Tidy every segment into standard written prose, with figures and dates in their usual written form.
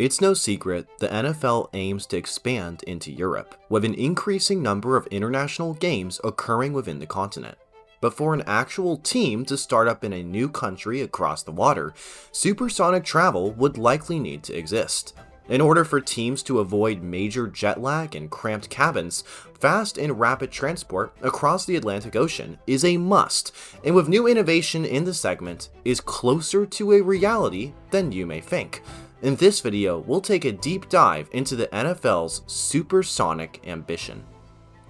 It's no secret the NFL aims to expand into Europe, with an increasing number of international games occurring within the continent. But for an actual team to start up in a new country across the water, supersonic travel would likely need to exist. In order for teams to avoid major jet lag and cramped cabins, fast and rapid transport across the Atlantic Ocean is a must, and with new innovation in the segment, is closer to a reality than you may think. In this video, we'll take a deep dive into the NFL's supersonic ambition.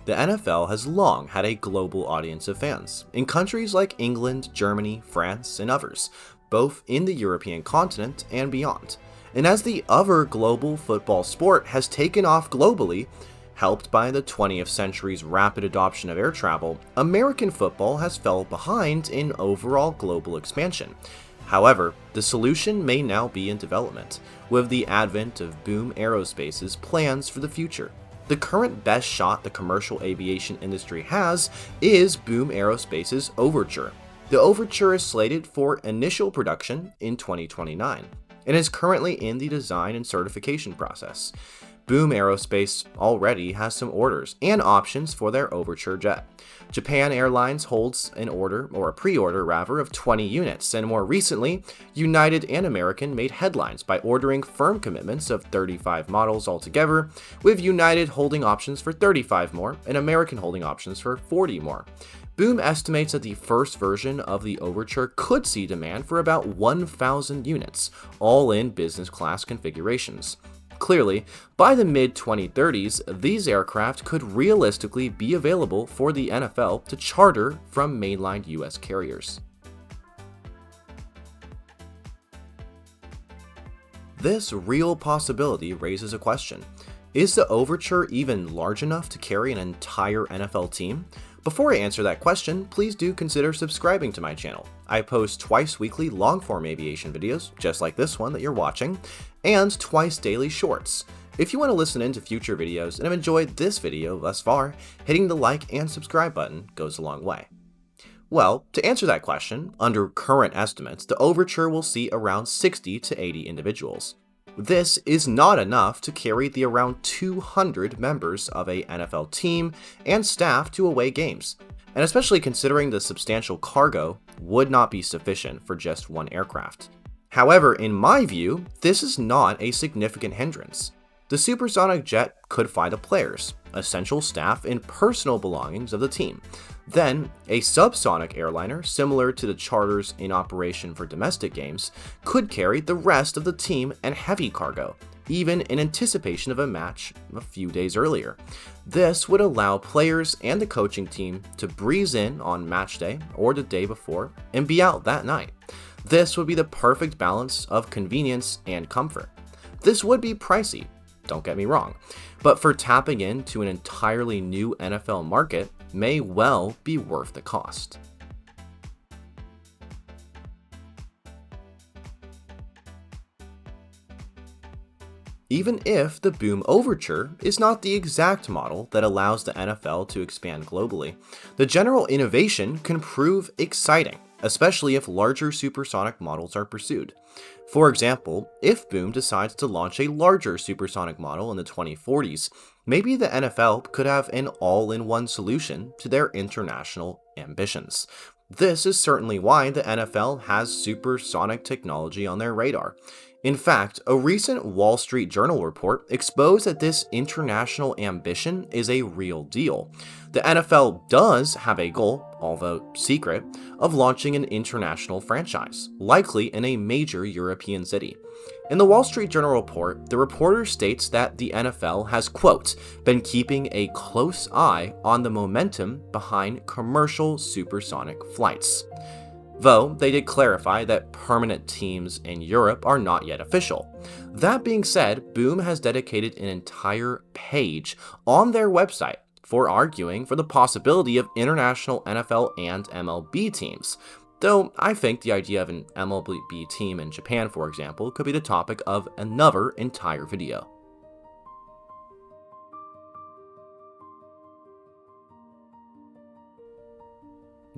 The NFL has long had a global audience of fans in countries like England, Germany, France, and others, both in the European continent and beyond. And as the other global football sport has taken off globally, helped by the 20th century's rapid adoption of air travel, American football has fell behind in overall global expansion. However, the solution may now be in development, with the advent of BOOM Aerospace's plans for the future. The current best shot the commercial aviation industry has is BOOM Aerospace's Overture. The Overture is slated for initial production in 2029, and is currently in the design and certification process. BOOM Aerospace already has some orders and options for their Overture jet. Japan Airlines holds an order, or a pre-order rather, of 20 units, and more recently, United and American made headlines by ordering firm commitments of 35 models altogether, with United holding options for 35 more and American holding options for 40 more. BOOM estimates that the first version of the Overture could see demand for about 1,000 units, all in business class configurations. Clearly, by the mid-2030s, these aircraft could realistically be available for the NFL to charter from mainline US carriers. This real possibility raises a question. Is the Overture even large enough to carry an entire NFL team? Before I answer that question, please do consider subscribing to my channel. I post twice weekly long-form aviation videos, just like this one that you're watching, and twice daily shorts. If you want to listen in to future videos and have enjoyed this video thus far, hitting the like and subscribe button goes a long way. Well, to answer that question, under current estimates, the Overture will seat around 60 to 80 individuals. This is not enough to carry the around 200 members of a NFL team and staff to away games, and especially considering the substantial cargo would not be sufficient for just one aircraft. However, in my view, this is not a significant hindrance. The supersonic jet could fly the players, essential staff, and personal belongings of the team. Then, a subsonic airliner, similar to the charters in operation for domestic games, could carry the rest of the team and heavy cargo, even in anticipation of a match a few days earlier. This would allow players and the coaching team to breeze in on match day or the day before and be out that night. This would be the perfect balance of convenience and comfort. This would be pricey, don't get me wrong, but for tapping into an entirely new NFL market may well be worth the cost. Even if the BOOM Overture is not the exact model that allows the NFL to expand globally, the general innovation can prove exciting, especially if larger supersonic models are pursued. For example, if BOOM decides to launch a larger supersonic model in the 2040s, maybe the NFL could have an all-in-one solution to their international ambitions. This is certainly why the NFL has supersonic technology on their radar. In fact, a recent Wall Street Journal report exposed that this international ambition is a real deal. The NFL does have a goal, although secret, of launching an international franchise, likely in a major European city. In the Wall Street Journal report, the reporter states that the NFL has, quote, been keeping a close eye on the momentum behind commercial supersonic flights. Though they did clarify that permanent teams in Europe are not yet official. That being said, BOOM has dedicated an entire page on their website for arguing for the possibility of international NFL and MLB teams. Though I think the idea of an MLB team in Japan, for example, could be the topic of another entire video.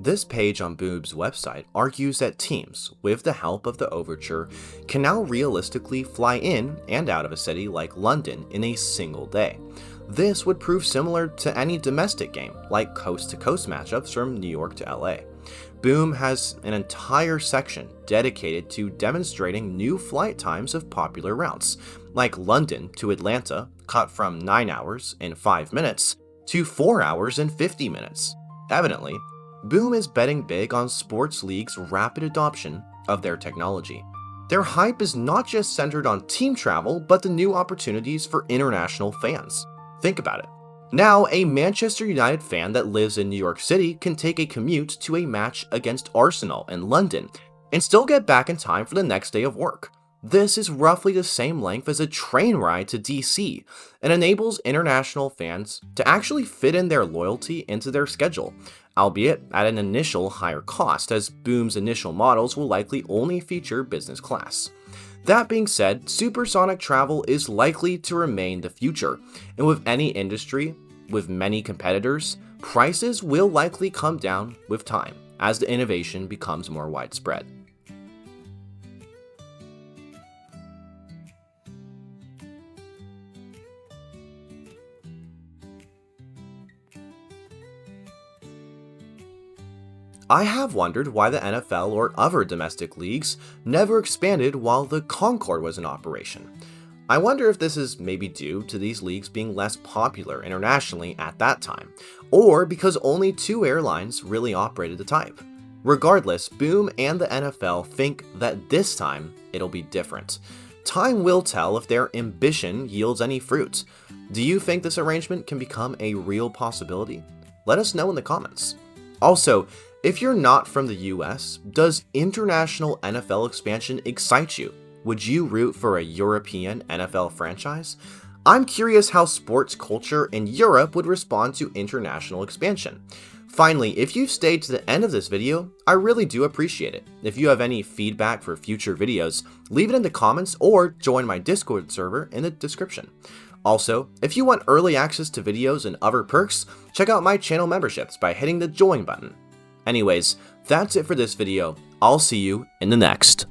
This page on BOOM's website argues that teams, with the help of the Overture, can now realistically fly in and out of a city like London in a single day. This would prove similar to any domestic game, like coast-to-coast matchups from New York to LA. BOOM has an entire section dedicated to demonstrating new flight times of popular routes, like London to Atlanta, cut from 9 hours and 5 minutes to 4 hours and 50 minutes. Evidently, BOOM is betting big on sports leagues' rapid adoption of their technology. Their hype is not just centered on team travel, but the new opportunities for international fans. Think about it. Now, a Manchester United fan that lives in New York City can take a commute to a match against Arsenal in London and still get back in time for the next day of work. This is roughly the same length as a train ride to DC and enables international fans to actually fit in their loyalty into their schedule, albeit at an initial higher cost, as BOOM's initial models will likely only feature business class. That being said, supersonic travel is likely to remain the future, and with any industry with many competitors, prices will likely come down with time as the innovation becomes more widespread. I have wondered why the NFL or other domestic leagues never expanded while the Concorde was in operation. I wonder if this is maybe due to these leagues being less popular internationally at that time, or because only 2 airlines really operated the type. Regardless, BOOM and the NFL think that this time it'll be different. Time will tell if their ambition yields any fruit. Do you think this arrangement can become a real possibility? Let us know in the comments. Also, if you're not from the US, does international NFL expansion excite you? Would you root for a European NFL franchise? I'm curious how sports culture in Europe would respond to international expansion. Finally, if you've stayed to the end of this video, I really do appreciate it. If you have any feedback for future videos, leave it in the comments or join my Discord server in the description. Also, if you want early access to videos and other perks, check out my channel memberships by hitting the join button. Anyways, that's it for this video. I'll see you in the next.